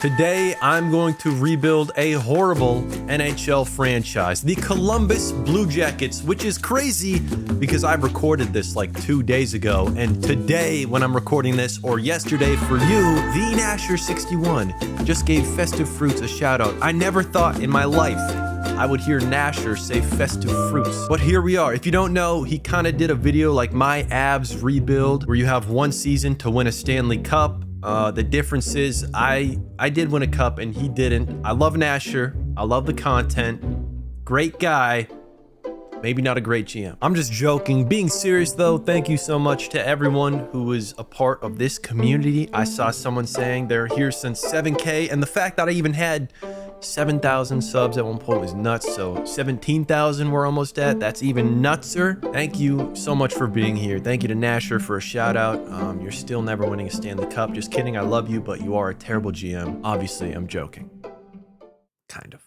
Today, I'm going to rebuild a horrible NHL franchise, the Columbus Blue Jackets, which is crazy because I recorded this like 2 days ago. And today, when I'm recording this, or yesterday for you, the Nasher61 just gave FestiveFruits a shout out. I never thought in my life I would hear Nasher say FestiveFruits, but here we are. If you don't know, he kind of did a video like my abs rebuild, where you have one season to win a Stanley Cup. The difference is I did win a cup and he didn't. I love Nasher. I love the content. Great guy. Maybe not a great GM. I'm just joking. Being serious though, thank you so much to everyone who is a part of this community. I saw someone saying they're here since 7K, and the fact that I even had 7,000 subs at one point was nuts. So 17,000 we're almost at. That's even nutser. Thank you so much for being here. Thank you to Nasher for a shout out. You're still never winning a Stanley Cup. Just kidding. I love you, but you are a terrible GM. Obviously, I'm joking. Kind of.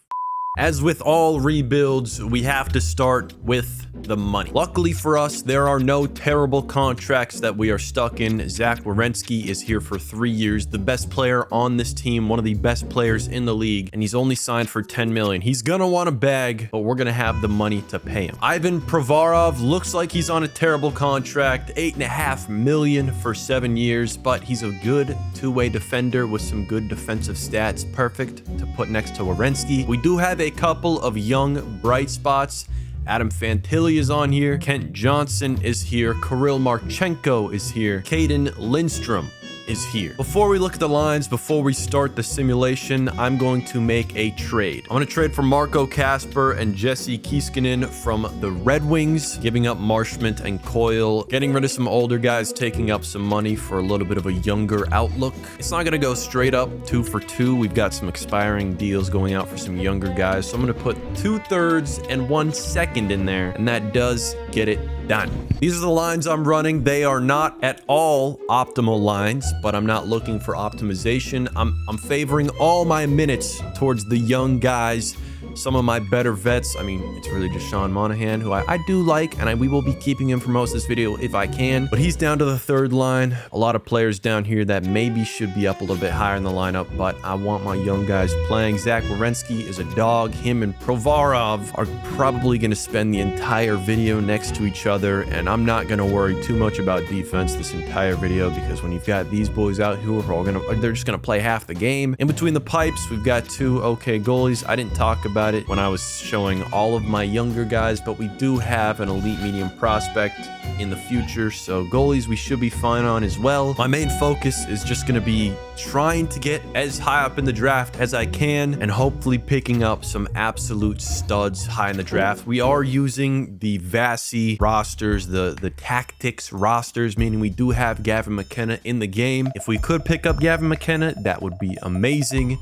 As with all rebuilds, we have to start with the money. Luckily for us, there are no terrible contracts that we are stuck in. Zach Werenski is here for 3 years, the best player on this team, one of the best players in the league, and he's only signed for 10 million. He's gonna want a bag, but we're gonna have the money to pay him. Ivan Provorov looks like he's on a terrible contract, 8.5 million for 7 years, but he's a good two-way defender with some good defensive stats. Perfect to put next to Werenski. We do have a couple of young bright spots. Adam Fantilli is on here. Kent Johnson is here. Kirill Marchenko is here. Caden Lindstrom is here. Before we look at the lines, before we start the simulation, I'm going to make a trade. I'm going to trade for Marco Kasper and Jesse Kiiskanen from the Red Wings, giving up Marshment and Coyle, getting rid of some older guys, taking up some money for a little bit of a younger outlook. It's not going to go straight up 2 for 2. We've got some expiring deals going out for some younger guys. So I'm going to put 2/3 and 1 second in there, and that does get it done. These are the lines I'm running. They are not at all optimal lines, but I'm not looking for optimization. I'm favoring all my minutes towards the young guys. Some of my better vets, I mean, it's really just Sean Monahan, who I do like, and we will be keeping him for most of this video if I can. But he's down to the 3rd line. A lot of players down here that maybe should be up a little bit higher in the lineup, but I want my young guys playing. Zach Werenski is a dog. Him and Provorov are probably going to spend the entire video next to each other, and I'm not going to worry too much about defense this entire video, because when you've got these boys out who are all they're just going to play half the game. In between the pipes, we've got 2 okay goalies. I didn't talk about it when I was showing all of my younger guys, but we do have an elite medium prospect in the future, so goalies we should be fine on as well. My main focus is just going to be trying to get as high up in the draft as I can, and hopefully picking up some absolute studs high in the draft. We are using the Vasi rosters, the tactics rosters, meaning we do have Gavin McKenna in the game. If we could pick up Gavin McKenna, that would be amazing.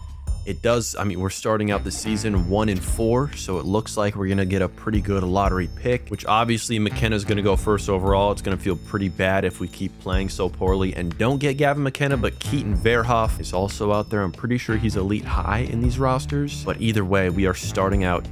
It does, I mean, we're starting out the season 1-4, so it looks like we're going to get a pretty good lottery pick, which obviously McKenna's going to go first overall. It's going to feel pretty bad if we keep playing so poorly and don't get Gavin McKenna, but Keaton Verhoff is also out there. I'm pretty sure he's elite high in these rosters, but either way, we are starting out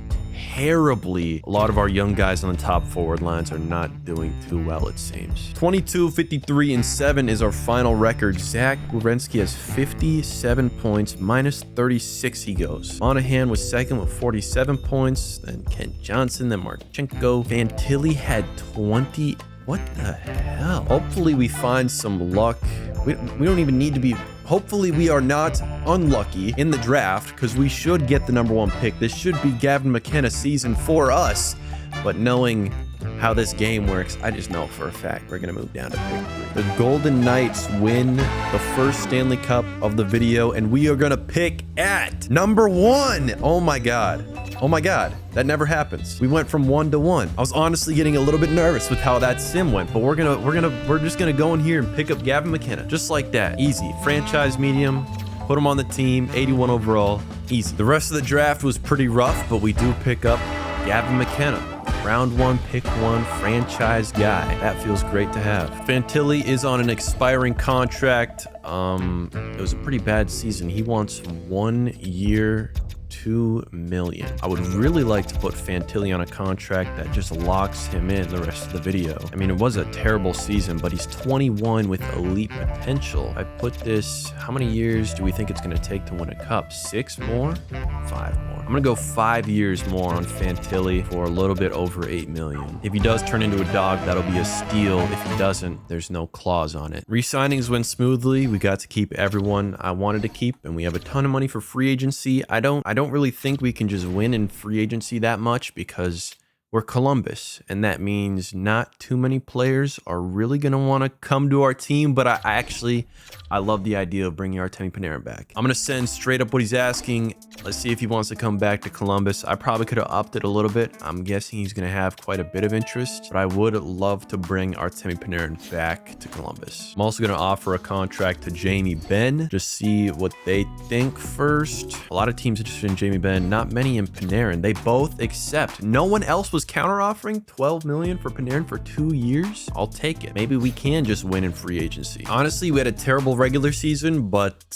terribly. A lot of our young guys on the top forward lines are not doing too well, it seems. 22, 53, and 7 is our final record. Zach Werenski has 57 points, minus 36 he goes. Monahan was second with 47 points, then Kent Johnson, then Marchenko. Fantilli had 20. What the hell? Hopefully we find some luck. We don't even need to be... Hopefully we are not unlucky in the draft, because we should get the #1 pick. This should be Gavin McKenna season for us. But knowing how this game works, I just know for a fact we're going to move down to pick 3. The Golden Knights win the first Stanley Cup of the video, and we are going to pick at #1. Oh my God. Oh my God, that never happens. We went from 1 to 1. I was honestly getting a little bit nervous with how that sim went, but we're just gonna go in here and pick up Gavin McKenna, just like that. Easy. Franchise medium, put him on the team, 81 overall, easy. The rest of the draft was pretty rough, but we do pick up Gavin McKenna. Round 1, pick 1, franchise guy. That feels great to have. Fantilli is on an expiring contract. It was a pretty bad season. He wants 1 year 2 million. I would really like to put Fantilli on a contract that just locks him in the rest of the video. I mean, it was a terrible season, but he's 21 with elite potential. I put this, how many years do we think it's going to take to win a cup? 6 more? 5 more. I'm going to go 5 years more on Fantilli for a little bit over 8 million. If he does turn into a dog, that'll be a steal. If he doesn't, there's no clause on it. Re-signings went smoothly. We got to keep everyone I wanted to keep, and we have a ton of money for free agency. I don't really think we can just win in free agency that much because we're Columbus, and that means not too many players are really going to want to come to our team, but I love the idea of bringing Artemi Panarin back. I'm going to send straight up what he's asking. Let's see if he wants to come back to Columbus. I probably could have upped it a little bit. I'm guessing he's going to have quite a bit of interest, but I would love to bring Artemi Panarin back to Columbus. I'm also going to offer a contract to Jamie Benn. Just see what they think first. A lot of teams interested in Jamie Benn, not many in Panarin. They both accept. No one else was counter-offering 12 million for Panarin for 2 years. I'll take it. Maybe we can just win in free agency. Honestly, we had a terrible regular season, but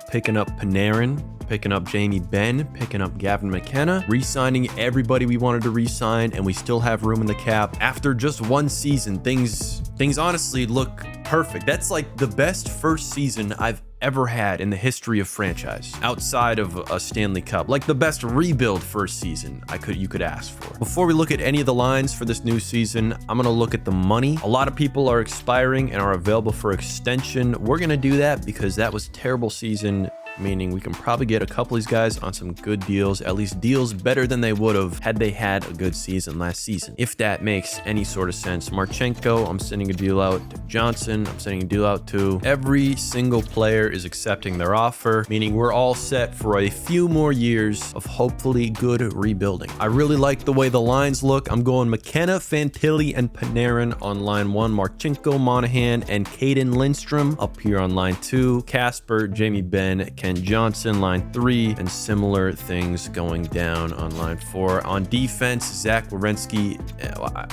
picking up Panarin, picking up Jamie Benn, picking up Gavin McKenna, re-signing everybody we wanted to re-sign, and we still have room in the cap. After just one season, things honestly look perfect. That's like the best first season I've ever had in the history of franchise, outside of a Stanley Cup. Like the best rebuild first season you could ask for. Before we look at any of the lines for this new season, I'm gonna look at the money. A lot of people are expiring and are available for extension. We're gonna do that because that was a terrible season, meaning we can probably get a couple of these guys on some good deals, at least deals better than they would have had they had a good season last season, if that makes any sort of sense. Marchenko, I'm sending a deal out to Johnson. I'm sending a deal out to every single player is accepting their offer, meaning we're all set for a few more years of hopefully good rebuilding. I really like the way the lines look. I'm going McKenna, Fantilli, and Panarin on line 1, Marchenko, Monahan, and Caden Lindstrom up here on line 2, Casper, Jamie Benn, Ken Johnson, line 3, and similar things going down on line 4. On defense, Zach Werenski,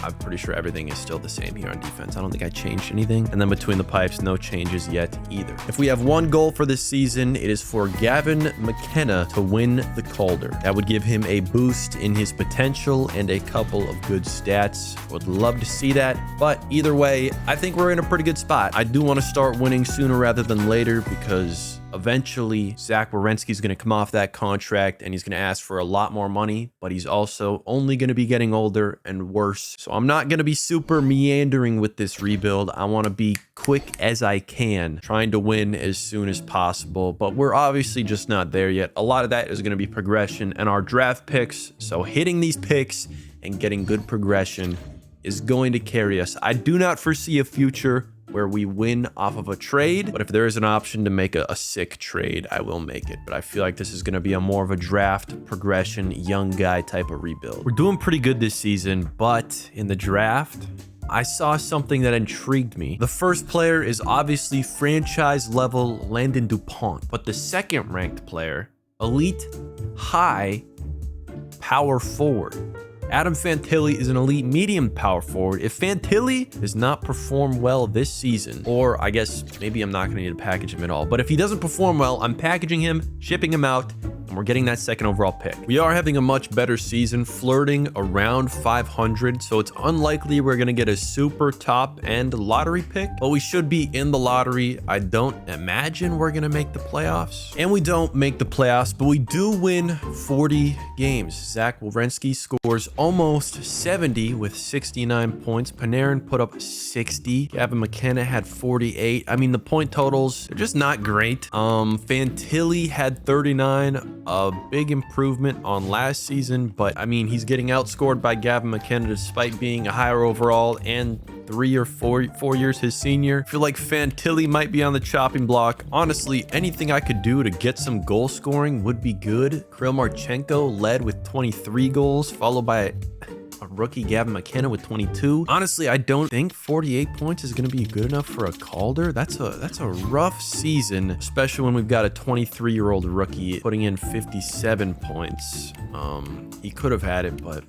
I'm pretty sure everything is still the same here on defense. I don't think I changed anything. And then between the pipes, no changes yet either. If we have one goal for this season, it is for Gavin McKenna to win the Calder. That would give him a boost in his potential and a couple of good stats. Would love to see that, but either way, I think we're in a pretty good spot. I do want to start winning sooner rather than later because eventually, Zach Werenski is going to come off that contract and he's going to ask for a lot more money, but he's also only going to be getting older and worse. So I'm not going to be super meandering with this rebuild. I want to be quick as I can, trying to win as soon as possible, but we're obviously just not there yet. A lot of that is going to be progression and our draft picks. So hitting these picks and getting good progression is going to carry us. I do not foresee a future where we win off of a trade, but if there is an option to make a sick trade, I will make it. But I feel like this is going to be a more of a draft progression, young guy type of rebuild. We're doing pretty good this season, but in the draft, I saw something that intrigued me. The first player is obviously franchise level Landon Dupont, but the second ranked player, elite high power forward, Adam Fantilli is an elite medium power forward. If Fantilli does not perform well this season, or I guess maybe I'm not going to need to package him at all, but if he doesn't perform well, I'm packaging him, shipping him out, and we're getting that second overall pick. We are having a much better season, flirting around 500, so it's unlikely we're going to get a super top end lottery pick, but we should be in the lottery. I don't imagine we're going to make the playoffs, and we don't make the playoffs, but we do win 40 games. Zach Werenski scores almost 70 with 69 points. Panarin put up 60. Gavin McKenna had 48. I mean, the point totals, they're just not great. Fantilli had 39, a big improvement on last season, but I mean, he's getting outscored by Gavin McKenna despite being a higher overall and 3 or 4 years his senior. I feel like Fantilli might be on the chopping block. Honestly, anything I could do to get some goal scoring would be good. Kirill Marchenko led with 23 goals, followed by A rookie, Gavin McKenna with 22. Honestly, I don't think 48 points is going to be good enough for a Calder. That's a rough season, especially when we've got a 23-year-old rookie putting in 57 points. He could have had it, but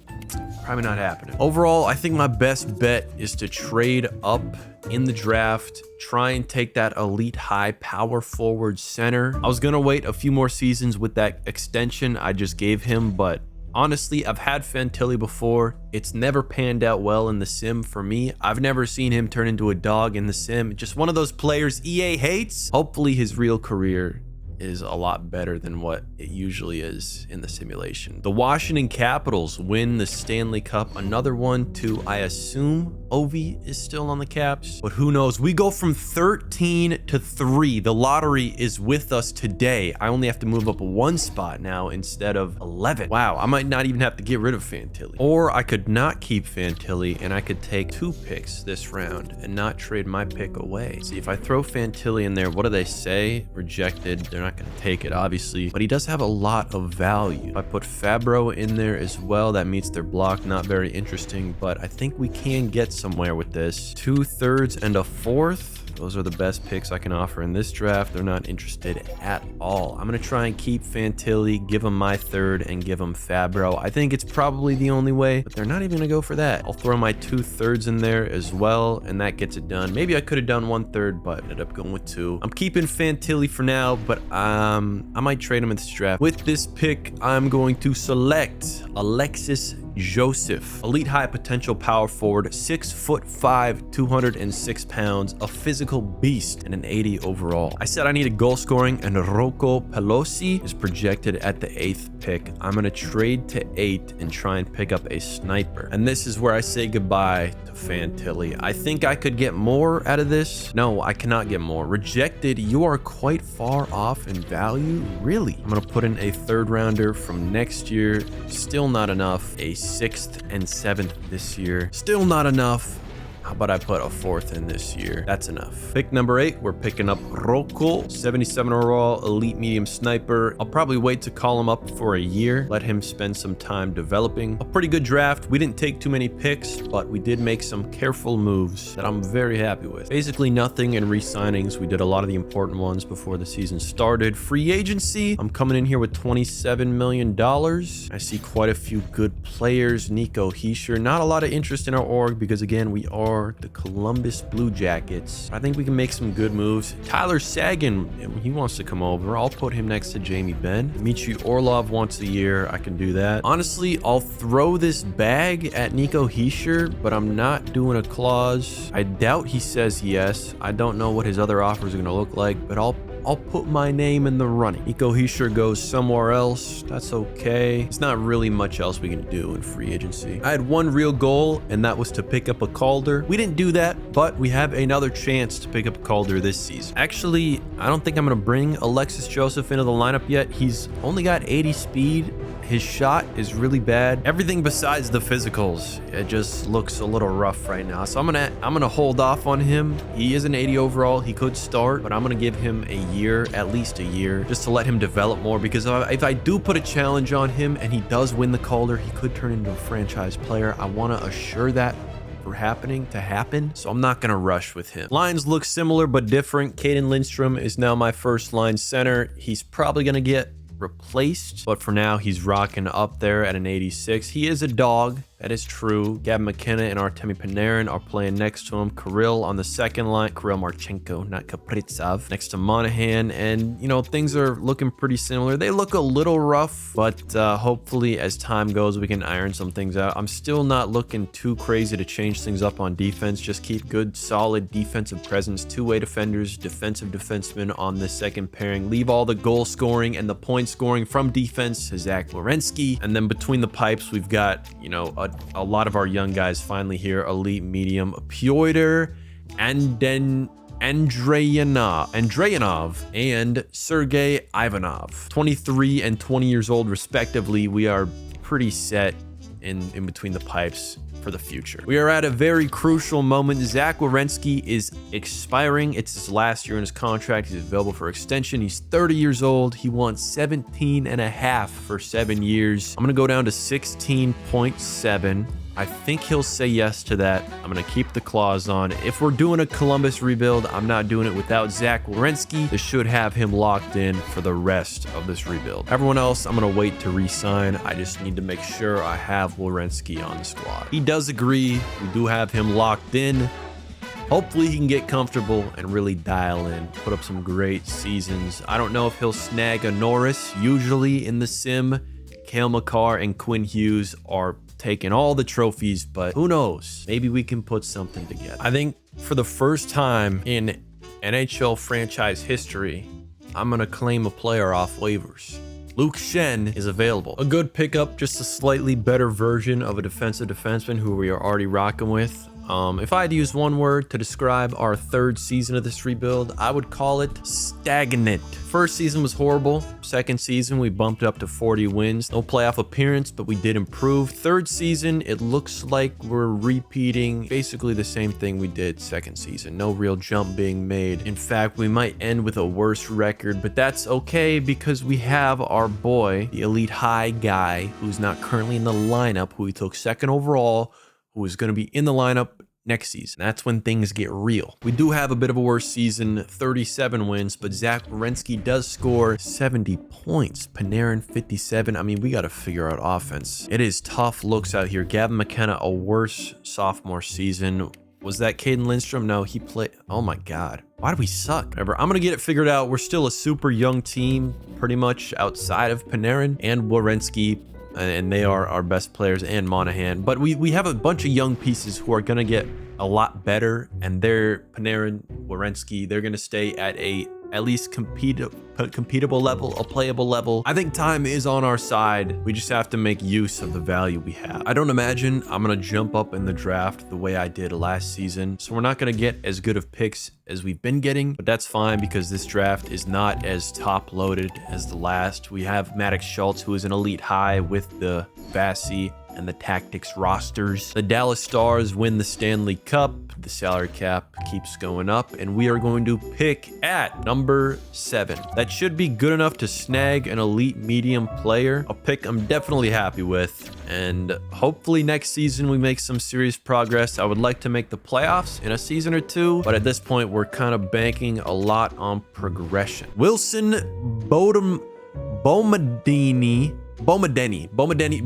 probably not happening. Overall, I think my best bet is to trade up in the draft, try and take that elite high power forward center. I was going to wait a few more seasons with that extension I just gave him, but honestly, I've had Fantilli before. It's never panned out well in the sim for me. I've never seen him turn into a dog in the sim. Just one of those players EA hates. Hopefully his real career is a lot better than what it usually is in the simulation. The Washington Capitals win the Stanley Cup. Another one to, I assume, Ovi is still on the Caps, but who knows? We go from 13 to 3. The lottery is with us today. I only have to move up one spot now instead of 11. Wow, I might not even have to get rid of Fantilli. Or I could not keep Fantilli and I could take 2 picks this round and not trade my pick away. See, if I throw Fantilli in there, what do they say? Rejected. They're not going to take it, obviously, but he does have a lot of value. If I put Fabro in there as well, that meets their block. Not very interesting, but I think we can get somewhere with this. 2/3 and a 4th. Those are the best picks I can offer in this draft. They're not interested at all. I'm going to try and keep Fantilli, give him my 3rd, and give him Fabro. I think it's probably the only way, but they're not even going to go for that. I'll throw my 2/3 in there as well, and that gets it done. Maybe I could have done 1/3, but ended up going with 2. I'm keeping Fantilli for now, but I might trade him in this draft. With this pick, I'm going to select Alexis Joseph, elite high potential power forward, 6'5", 206 pounds, a physical beast, and an 80 overall. I said I needed goal scoring, and Rocco Pelosi is projected at the 8th pick. I'm going to trade to 8 and try and pick up a sniper. And this is where I say goodbye to Fantilli. I think I could get more out of this. No, I cannot get more. Rejected, you are quite far off in value. Really? I'm going to put in a 3rd rounder from next year. Still not enough. A 6th and 7th this year. Still not enough. How about I put a 4th in this year? That's enough. Pick number 8, we're picking up Rocco, 77 overall, elite medium sniper. I'll probably wait to call him up for a year, let him spend some time developing. A pretty good draft. We didn't take too many picks, but we did make some careful moves that I'm very happy with. Basically nothing in re-signings. We did a lot of the important ones before the season started. Free agency, I'm coming in here with $27 million. I see quite a few good players. Nico Hischier, not a lot of interest in our org because again, we are the Columbus Blue Jackets. I think we can make some good moves. Tyler Sagan, he wants to come over. I'll put him next to Jamie Benn. Dmitry Orlov once a year. I can do that. Honestly, I'll throw this bag at Nico Hischier, but I'm not doing a clause. I doubt he says yes. I don't know what his other offers are going to look like, but I'll put my name in the running. Nico Hischier goes somewhere else. That's okay. There's not really much else we can do in free agency. I had one real goal, and that was to pick up a Calder. We didn't do that, but we have another chance to pick up a Calder this season. Actually, I don't think I'm going to bring Alexis Joseph into the lineup yet. He's only got 80 speed. His shot is really bad. Everything besides the physicals, it just looks a little rough right now. So I'm gonna hold off on him. He is an 80 overall. He could start, but I'm gonna give him a year, at least a year, just to let him develop more. Because if I do put a challenge on him and he does win the Calder, he could turn into a franchise player. I want to assure that for happening to happen, so I'm not gonna rush with him. Lines look similar but different. Caden Lindstrom is now my first line center. He's probably gonna get replaced, but for now he's rocking up there at an 86. He is a dog, that is true. Gavin McKenna and Artemi Panarin are playing next to him. Kirill on the second line. Kirill Marchenko, not Kaprizov, next to Monahan. And, you know, things are looking pretty similar. They look a little rough, but hopefully as time goes, we can iron some things out. I'm still not looking too crazy to change things up on defense. Just keep good, solid defensive presence. Two-way defenders, defensive defensemen on the second pairing. Leave all the goal scoring and the point scoring from defense to Zach Werenski. And then between the pipes, we've got, you know, a lot of our young guys finally here. Elite medium, Pyotr, and then Andreyanov and Sergei Ivanov, 23 and 20 years old respectively. We are pretty set in between the pipes for the future. We are at a very crucial moment. Zach Werenski is expiring. It's his last year in his contract. He's available for extension. He's 30 years old. He wants 17 and a half for 7 years. I'm gonna go down to 16.7. I think he'll say yes to that. I'm going to keep the clause on. If we're doing a Columbus rebuild, I'm not doing it without Zach Werenski. This should have him locked in for the rest of this rebuild. Everyone else, I'm going to wait to re-sign. I just need to make sure I have Werenski on the squad. He does agree. We do have him locked in. Hopefully he can get comfortable and really dial in, put up some great seasons. I don't know if he'll snag a Norris. Usually in the sim, Cale Makar and Quinn Hughes are taking all the trophies, but who knows? Maybe we can put something together. I think for the first time in NHL franchise history, I'm going to claim a player off waivers. Luke Shen is available. A good pickup, just a slightly better version of a defensive defenseman who we are already rocking with. If I had to use one word to describe our third season of this rebuild, I would call it stagnant. First season was horrible. Second season, we bumped up to 40 wins. No playoff appearance, but we did improve. Third season, it looks like we're repeating basically the same thing we did second season. No real jump being made. In fact, we might end with a worse record, but that's okay because we have our boy, the elite high guy, who's not currently in the lineup, who we took second overall, who is going to be in the lineup next season. That's when things get real. We do have a bit of a worse season, 37 wins, but Zach Werenski does score 70 points. Panarin 57. I mean, we got to figure out offense. It is tough looks out here. Gavin McKenna, a worse sophomore season. Was that Caden Lindstrom? No, he played. Oh my God. Why do we suck? Whatever. I'm going to get it figured out. We're still a super young team, pretty much outside of Panarin and Werenski. And they are our best players, and Monahan. But we have a bunch of young pieces who are going to get a lot better, and they're Panarin, Werenski. They're going to stay at at least competable level, a playable level. I think time is on our side. We just have to make use of the value we have. I don't imagine I'm going to jump up in the draft the way I did last season. So we're not going to get as good of picks as we've been getting, but that's fine because this draft is not as top loaded as the last. We have Maddox Schultz, who is an elite high with the Vassy and the Tactics rosters. The Dallas Stars win the Stanley Cup. The salary cap keeps going up, and we are going to pick at number 7. That should be good enough to snag an elite medium player. A pick I'm definitely happy with, and hopefully next season we make some serious progress. I would like to make the playoffs in a season or two, but at this point we're kind of banking a lot on progression. Wilson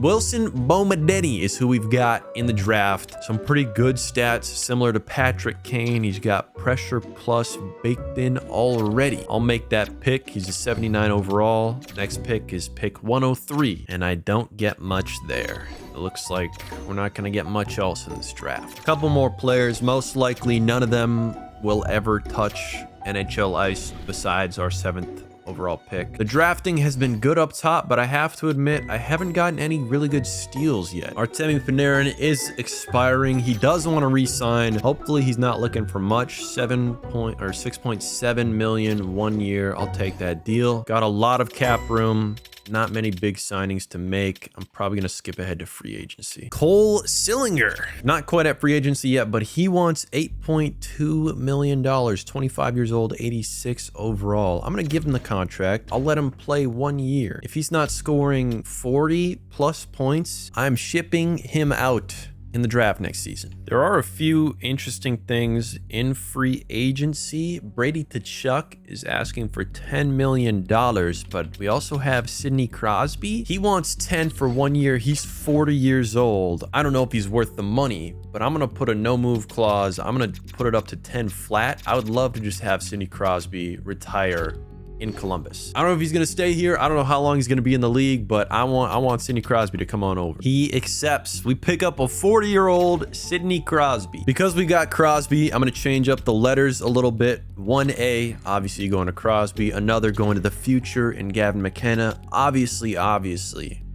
Wilson Bomedeni is who we've got in the draft. Some pretty good stats, similar to Patrick Kane. He's got pressure plus baked in already. I'll make that pick. He's a 79 overall. Next pick is pick 103, and I don't get much there. It looks like we're not going to get much else in this draft. A couple more players. Most likely none of them will ever touch NHL ice besides our 7th overall pick. The drafting has been good up top, but I have to admit I haven't gotten any really good steals yet. Artemi Panarin is expiring. He does want to re-sign. Hopefully he's not looking for much. 6.7 million 1 year. I'll take that deal. Got a lot of cap room. Not many big signings to make. I'm probably going to skip ahead to free agency. Cole Sillinger. Not quite at free agency yet, but he wants $8.2 million. 25 years old, 86 overall. I'm going to give him the contract. I'll let him play 1 year. If he's not scoring 40 plus points, I'm shipping him out in the draft next season. There are a few interesting things in free agency. Brady Tkachuk is asking for $10 million, but we also have Sidney Crosby. He wants 10 for 1 year. He's 40 years old. I don't know if he's worth the money, but I'm going to put a no move clause. I'm going to put it up to 10 flat. I would love to just have Sidney Crosby retire in Columbus. I don't know if he's going to stay here. I don't know how long he's going to be in the league, but I want Sidney Crosby to come on over. He accepts. We pick up a 40-year-old Sidney Crosby. Because we got Crosby, I'm going to change up the letters a little bit. 1A, obviously going to Crosby. Another going to the future in Gavin McKenna. Obviously,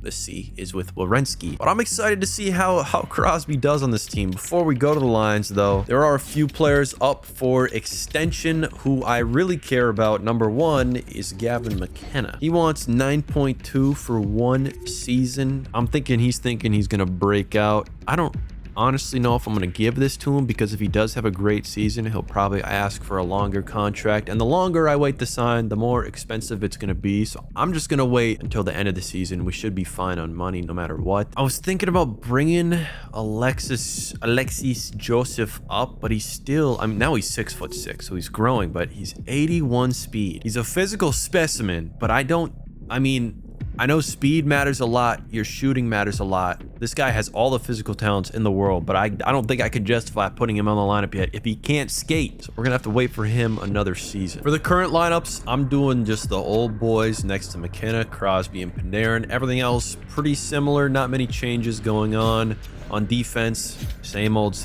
the C is with Werenski. But I'm excited to see how Crosby does on this team. Before we go to the lines, though, there are a few players up for extension who I really care about. Number 1 is Gavin McKenna. He wants 9.2 for 1 season. I'm thinking he's going to break out. I don't honestly know if I'm going to give this to him, because if he does have a great season, he'll probably ask for a longer contract. And the longer I wait to sign, the more expensive it's going to be. So I'm just going to wait until the end of the season. We should be fine on money no matter what. I was thinking about bringing Alexis Joseph up, but he's still, I mean, now he's 6'6", so he's growing, but he's 81 speed. He's a physical specimen, but I know speed matters a lot. Your shooting matters a lot. This guy has all the physical talents in the world, but I don't think I could justify putting him on the lineup yet if he can't skate. So we're going to have to wait for him another season. For the current lineups, I'm doing just the old boys next to McKenna, Crosby, and Panarin. Everything else pretty similar. Not many changes going on. On defense, same old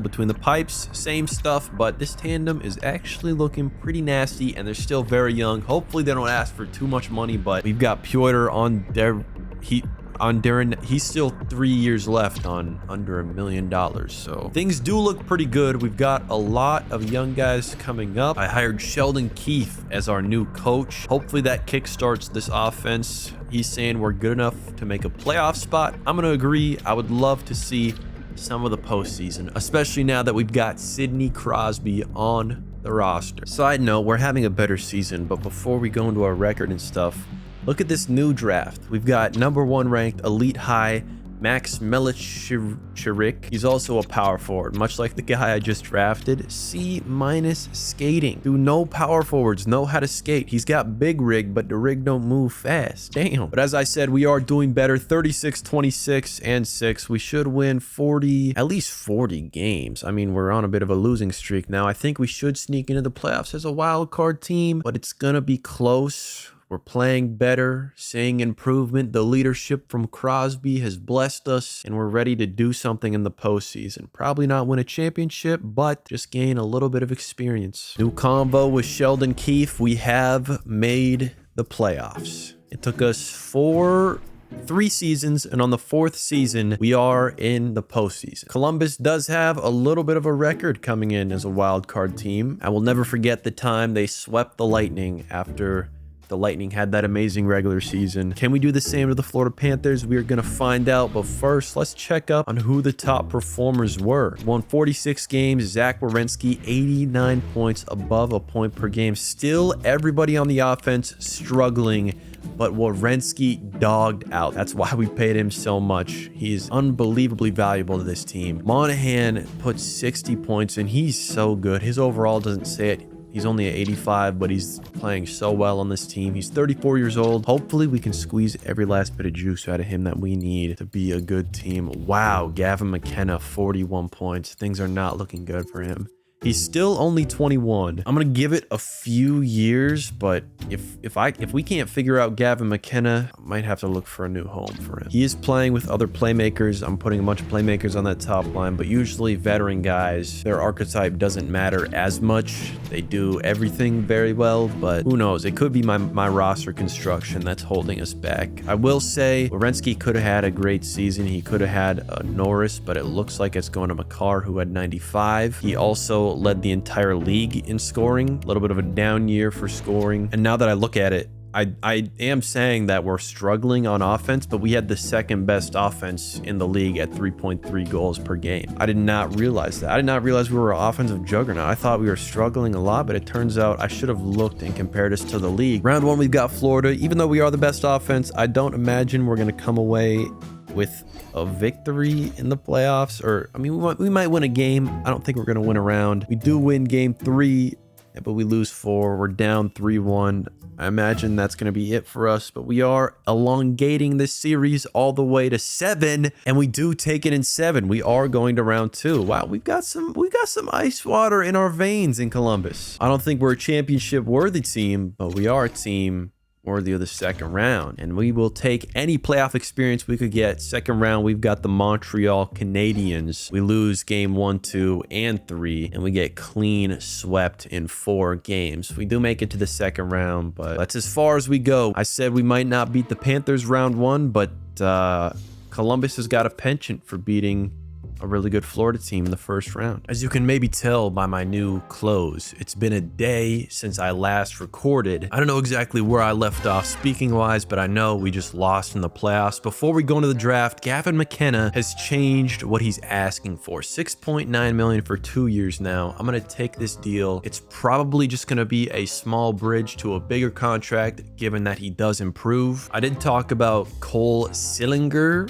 between the pipes, same stuff, but this tandem is actually looking pretty nasty, and they're still very young. Hopefully they don't ask for too much money, but we've got Pyotr on there. He's still 3 years left on under $1 million, so things do look pretty good. We've got a lot of young guys coming up. I hired Sheldon Keefe as our new coach. Hopefully that kickstarts this offense. He's saying we're good enough to make a playoff spot. I'm gonna agree. I would love to see some of the postseason, especially now that we've got Sidney Crosby on the roster. Side note, we're having a better season, but before we go into our record and stuff, look at this new draft. We've got #1 ranked Elite High, Max Melicherick. He's also a power forward, much like the guy I just drafted. C- skating. Dude, no power forwards know how to skate. He's got big rig, but the rig don't move fast. Damn. But as I said, we are doing better. 36, 26, and 6. We should win at least 40 games. I mean, we're on a bit of a losing streak now. I think we should sneak into the playoffs as a wild card team, but it's gonna be close. We're playing better, seeing improvement. The leadership from Crosby has blessed us, and we're ready to do something in the postseason. Probably not win a championship, but just gain a little bit of experience. New combo with Sheldon Keefe. We have made the playoffs. It took us 3 seasons, and on the 4th season, we are in the postseason. Columbus does have a little bit of a record coming in as a wild card team. I will never forget the time they swept the Lightning after the Lightning had that amazing regular season. Can we do the same to the Florida Panthers? We are going to find out. But first, let's check up on who the top performers were. Won 46 games. Zach Werenski, 89 points, above a point per game. Still, everybody on the offense struggling, but Werenski dogged out. That's why we paid him so much. He's unbelievably valuable to this team. Monahan put 60 points in. He's so good. His overall doesn't say it. He's only at 85, but he's playing so well on this team. He's 34 years old. Hopefully, we can squeeze every last bit of juice out of him that we need to be a good team. Wow, Gavin McKenna, 41 points. Things are not looking good for him. He's still only 21. I'm going to give it a few years, but if we can't figure out Gavin McKenna, I might have to look for a new home for him. He is playing with other playmakers. I'm putting a bunch of playmakers on that top line, but usually veteran guys, their archetype doesn't matter as much. They do everything very well, but who knows? It could be my roster construction that's holding us back. I will say Werenski could have had a great season. He could have had Norris, but it looks like it's going to Makar, who had 95. He also led the entire league in scoring. A little bit of a down year for scoring. And now that I look at it, I am saying that we're struggling on offense, but we had the second best offense in the league at 3.3 goals per game. I did not realize that. I did not realize we were an offensive juggernaut. I thought we were struggling a lot, but it turns out I should have looked and compared us to the league. Round 1, we've got Florida. Even though we are the best offense, I don't imagine we're going to come away with a victory in the playoffs. Or, I mean, we might win a game. I don't think we're going to win a round. We do win game 3, but we lose 4. We're down 3-1. I imagine that's going to be it for us, but we are elongating this series all the way to 7, and we do take it in 7. We are going to round 2. Wow, we've got some ice water in our veins in Columbus. I don't think we're a championship worthy team, but we are a team worthy of the second round, and we will take any playoff experience we could get. Second round, we've got the Montreal Canadiens. We lose game 1, 2, and 3, and we get clean swept in 4 games. We do make it to the second round, but that's as far as we go. I said we might not beat the Panthers round 1, but Columbus has got a penchant for beating a really good Florida team in the first round. As you can maybe tell by my new clothes, it's been a day since I last recorded. I don't know exactly where I left off speaking wise, but I know we just lost in the playoffs. Before we go into the draft, Gavin McKenna has changed what he's asking for. $6.9 million for 2 years now. I'm going to take this deal. It's probably just going to be a small bridge to a bigger contract, given that he does improve. I did talk about Cole Sillinger,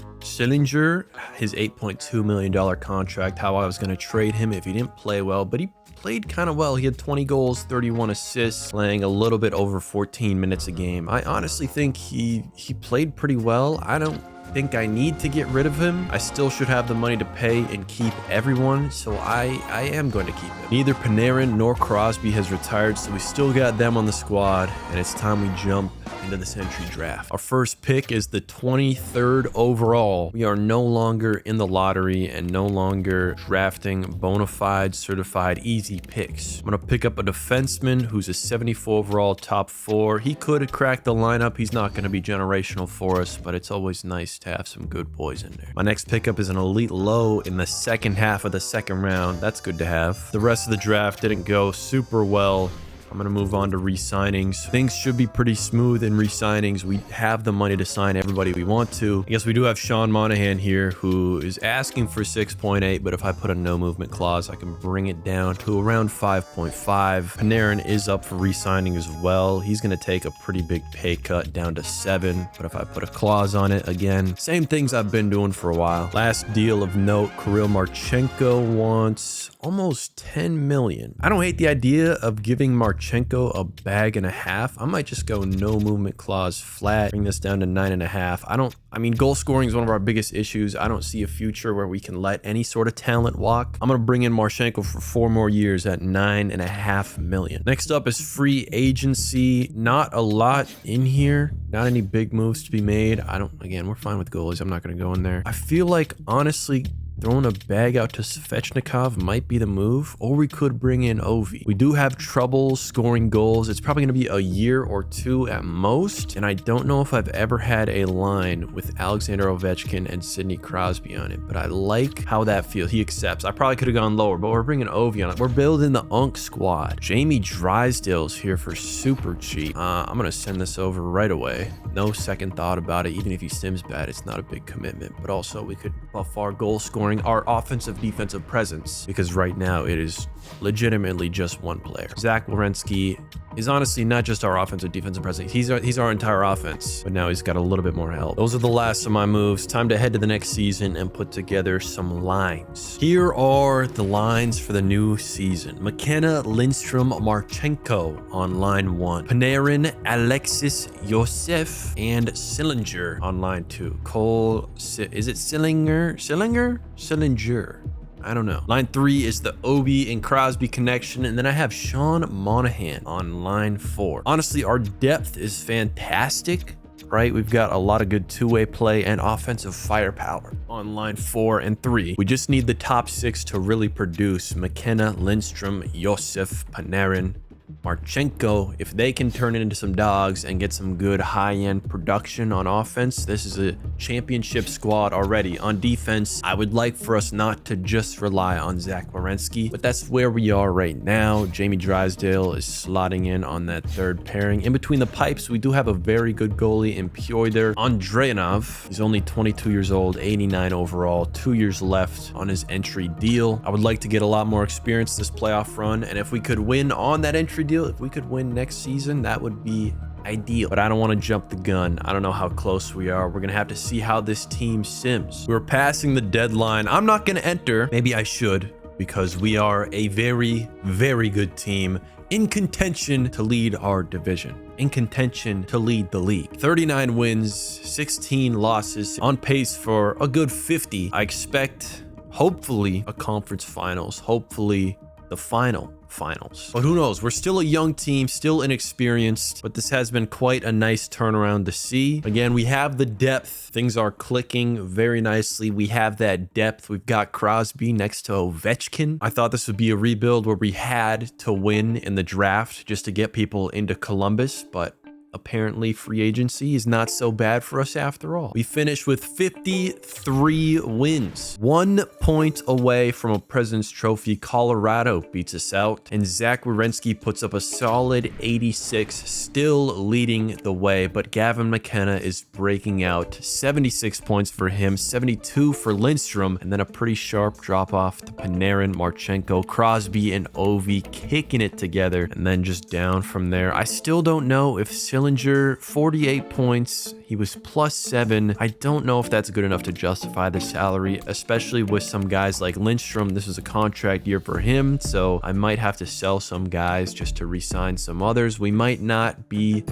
his $8.2 million contract, how I was going to trade him if he didn't play well, but he played kind of well. He had 20 goals, 31 assists, playing a little bit over 14 minutes a game. I honestly think he played pretty well. I don't think I need to get rid of him. I still should have the money to pay and keep everyone, so I am going to keep him. Neither Panarin nor Crosby has retired, so we still got them on the squad, and it's time we jump into this entry draft. Our first pick is the 23rd overall. We are no longer in the lottery and no longer drafting bona fide, certified, easy picks. I'm going to pick up a defenseman who's a 74 overall, top 4. He could crack the lineup. He's not going to be generational for us, but it's always nice to have some good boys in there. My next pickup is an elite low in the second half of the second round. That's good to have. The rest of the draft didn't go super well. I'm going to move on to re-signings. Things should be pretty smooth in re-signings. We have the money to sign everybody we want to. I guess we do have Sean Monahan here, who is asking for 6.8, but if I put a no movement clause, I can bring it down to around 5.5. Panarin is up for re-signing as well. He's going to take a pretty big pay cut down to 7, but if I put a clause on it, again, same things I've been doing for a while. Last deal of note, Kirill Marchenko wants almost 10 million. I don't hate the idea of giving Marchenko a bag and a half. I might just go no movement clause flat, bring this down to 9.5. I mean, goal scoring is one of our biggest issues. I don't see a future where we can let any sort of talent walk. I'm going to bring in Marchenko for 4 more years at 9.5 million. Next up is free agency. Not a lot in here. Not any big moves to be made. Again, we're fine with goalies. I'm not going to go in there. I feel like, honestly, throwing a bag out to Svechnikov might be the move, or we could bring in Ovi. We do have trouble scoring goals. It's probably going to be a year or 2 at most, and I don't know if I've ever had a line with Alexander Ovechkin and Sidney Crosby on it, but I like how that feels. He accepts. I probably could have gone lower, but we're bringing Ovi on it. We're building the Unk squad. Jamie Drysdale's here for super cheap. I'm going to send this over right away. No second thought about it. Even if he sims bad, it's not a big commitment, but also we could buff our goal scoring, our offensive defensive presence, because right now it is legitimately just one player. Zach Werenski is honestly not just our offensive defensive presence. He's our entire offense, but now he's got a little bit more help. Those are the last of my moves. Time to head to the next season and put together some lines. Here are the lines for the new season. McKenna, Lindstrom, Marchenko on line 1. Panarin, Alexis, Yosef, and Sillinger on line 2. Cole, is it Sillinger? Sillinger. I don't know. Line 3 is the Obi and Crosby connection, and then I have Sean Monahan on line 4. Honestly, our depth is fantastic, right? We've got a lot of good two-way play and offensive firepower on line 4 and 3. We just need the top 6 to really produce. McKenna, Lindstrom, Yosef, Panarin, Marchenko. If they can turn it into some dogs and get some good high-end production on offense, this is a championship squad already. On defense, I would like for us not to just rely on Zach Werenski, but that's where we are right now. Jamie Drysdale is slotting in on that third pairing. In between the pipes, we do have a very good goalie in Pyotr Andreanov. He's only 22 years old, 89 overall, 2 years left on his entry deal. I would like to get a lot more experience this playoff run, and if we could win on that entry deal, if we could win next season, that would be ideal. But I don't want to jump the gun. I don't know how close we are. We're going to have to see how this team sims. We're passing the deadline. I'm not going to enter. Maybe I should, because we are a very, very good team in contention to lead our division, in contention to lead the league. 39 wins, 16 losses, on pace for a good 50. I expect, hopefully, a conference finals, hopefully the finals. But who knows? We're still a young team, still inexperienced, but this has been quite a nice turnaround to see. Again, we have the depth. Things are clicking very nicely. We have that depth. We've got Crosby next to Ovechkin. I thought this would be a rebuild where we had to win in the draft just to get people into Columbus, but apparently free agency is not so bad for us after all. We finished with 53 wins. 1 point away from a President's Trophy. Colorado beats us out, and Zach Werenski puts up a solid 86, still leading the way, but Gavin McKenna is breaking out. 76 points for him, 72 for Lindstrom, and then a pretty sharp drop off to Panarin, Marchenko, Crosby, and Ovi kicking it together, and then just down from there. I still don't know if Sillinger, 48 points, he was +7. I don't know if that's good enough to justify the salary, especially with some guys like Lindstrom. This is a contract year for him, so I might have to sell some guys just to re-sign some others. We might not be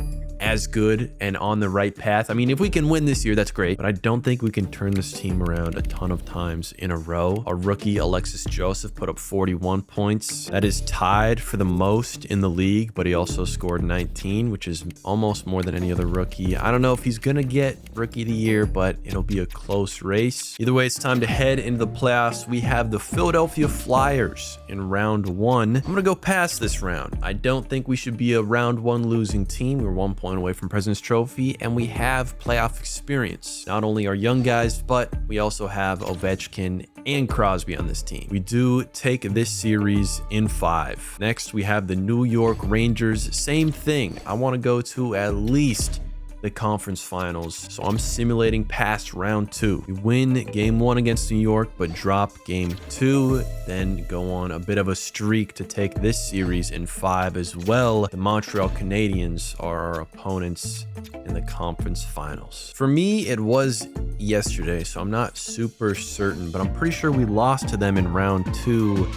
as good and on the right path. I mean, if we can win this year, that's great, but I don't think we can turn this team around a ton of times in a row. Our rookie, Alexis Joseph, put up 41 points. That is tied for the most in the league, but he also scored 19, which is almost more than any other rookie. I don't know if he's gonna get rookie of the year, but it'll be a close race. Either way, it's time to head into the playoffs. We have the Philadelphia Flyers in round 1. I'm gonna go past this round. I don't think we should be a round 1 losing team. We're 1 point away from President's Trophy, and we have playoff experience. Not only our young guys, but we also have Ovechkin and Crosby on this team. We do take this series in 5. Next, we have the New York Rangers. Same thing. I want to go to at least the conference finals, so I'm simulating past round 2. We win game 1 against New York, but drop game 2, then go on a bit of a streak to take this series in 5 as well. The Montreal Canadiens are our opponents in the conference finals. For me, it was yesterday, so I'm not super certain, but I'm pretty sure we lost to them in round 2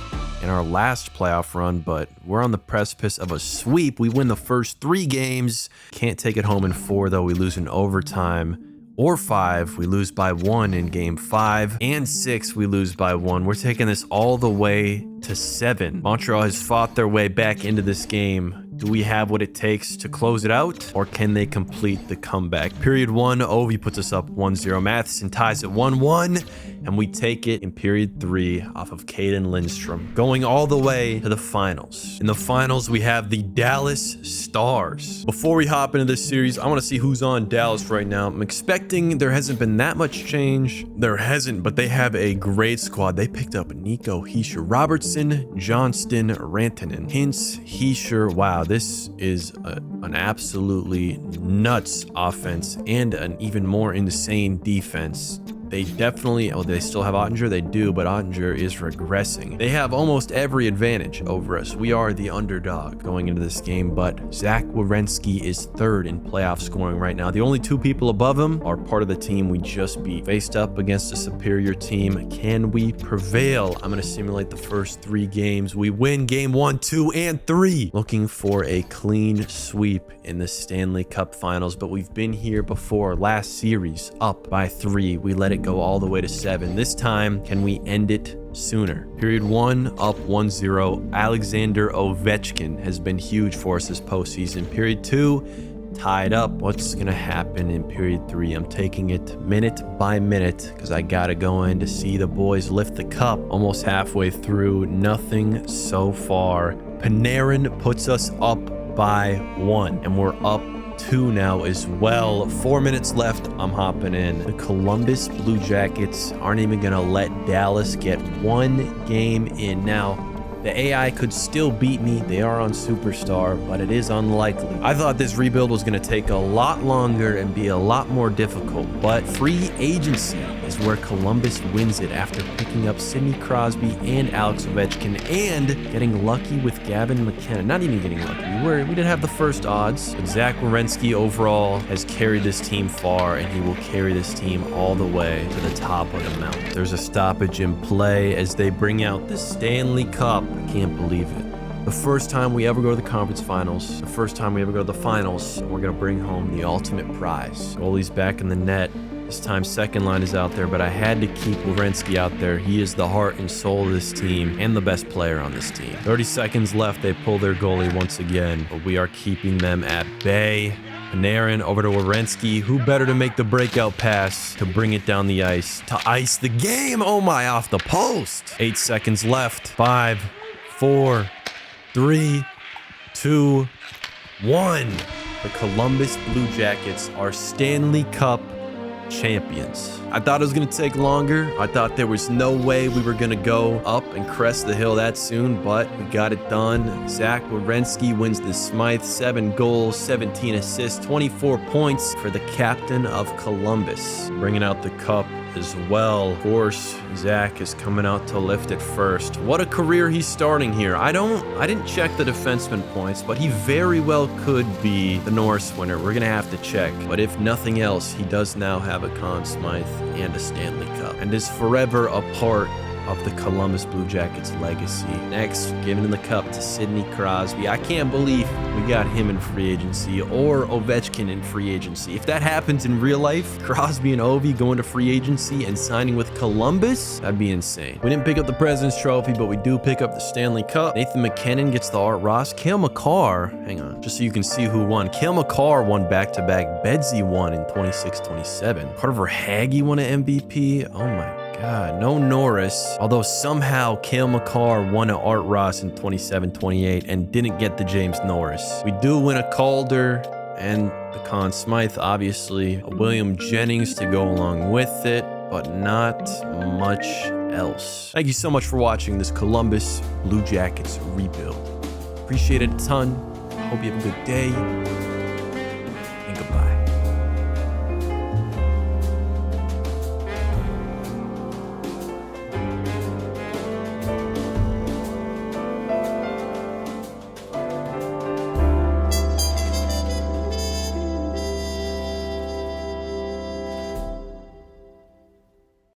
in our last playoff run, but we're on the precipice of a sweep. We win the first 3 games. Can't take it home in 4, though. We lose in overtime. Or 5, we lose by 1 in game 5. And 6, we lose by 1. We're taking this all the way to 7. Montreal has fought their way back into this game. Do we have what it takes to close it out, or can they complete the comeback? Period 1, Ovi puts us up 1-0. Matheson ties it 1-1, and we take it in period 3 off of Caden Lindstrom, going all the way to the finals. In the finals, we have the Dallas Stars. Before we hop into this series, I want to see who's on Dallas right now. I'm expecting there hasn't been that much change. There hasn't, but they have a great squad. They picked up Nico Hischier, Robertson, Johnston, Rantanen, Hintz, Hischier. Wow, this is an absolutely nuts offense and an even more insane defense. They definitely, oh, they still have Ottinger? They do, but Ottinger is regressing. They have almost every advantage over us. We are the underdog going into this game, but Zach Werenski is 3rd in playoff scoring right now. The only 2 people above him are part of the team we just beat. Faced up against a superior team, can we prevail? I'm going to simulate the first 3 games. We win game 1, 2, and 3. Looking for a clean sweep in the Stanley Cup Finals, but we've been here before. Last series, up by 3. We let it go all the way to 7. This time, can we end it sooner? Period 1, up 1-0. Alexander Ovechkin has been huge for us this postseason. Period 2, tied up. What's gonna happen in period 3? I'm taking it minute by minute because I gotta go in to see the boys lift the cup. Almost halfway through, nothing so far. Panarin puts us up by 1, and we're up 2 now as well. 4 minutes left. I'm hopping in. The Columbus Blue Jackets aren't even gonna let Dallas get 1 game in. Now, the AI could still beat me. They are on Superstar, but it is unlikely. I thought this rebuild was going to take a lot longer and be a lot more difficult, but free agency is where Columbus wins it after picking up Sidney Crosby and Alex Ovechkin and getting lucky with Gavin McKenna. Not even getting lucky. We didn't have the first odds, but Zach Werenski overall has carried this team far, and he will carry this team all the way to the top of the mountain. There's a stoppage in play as they bring out the Stanley Cup. I can't believe it. The first time we ever go to the conference finals, the first time we ever go to the finals, we're going to bring home the ultimate prize. Goalie's back in the net. This time, second line is out there, but I had to keep Werenski out there. He is the heart and soul of this team and the best player on this team. 30 seconds left. They pull their goalie once again, but we are keeping them at bay. Panarin over to Werenski. Who better to make the breakout pass to bring it down the ice, to ice the game? Oh my, off the post. 8 seconds left. 5, 4, 3, 2, 1. The Columbus Blue Jackets are Stanley Cup champions. I thought it was going to take longer. I thought there was no way we were going to go up and crest the hill that soon, but we got it done. Zach Werenski wins the Smythe, 7 goals, 17 assists, 24 points for the captain of Columbus. Bringing out the cup as well. Of course, Zach is coming out to lift it first. What a career he's starting here. I didn't check the defenseman points, but he very well could be the Norris winner. We're gonna have to check. But if nothing else, he does now have a Conn Smythe and a Stanley Cup, and is forever a part of the Columbus Blue Jackets legacy. Next, giving the cup to Sidney Crosby. I can't believe we got him in free agency, or Ovechkin in free agency. If that happens in real life, Crosby and Ovi going to free agency and signing with Columbus, that'd be insane. We didn't pick up the President's Trophy, but we do pick up the Stanley Cup. Nathan McKinnon gets the Art Ross. Cale Makar, hang on, just so you can see who won. Cale Makar won back-to-back. Bedsy won in 26-27. Carter Verhaeghe won an MVP. Oh my God, no Norris. Although somehow Cale Makar won an Art Ross in 27-28 and didn't get the James Norris. We do win a Calder and the Conn Smythe, obviously. A William Jennings to go along with it, but not much else. Thank you so much for watching this Columbus Blue Jackets rebuild. Appreciate it a ton. Hope you have a good day.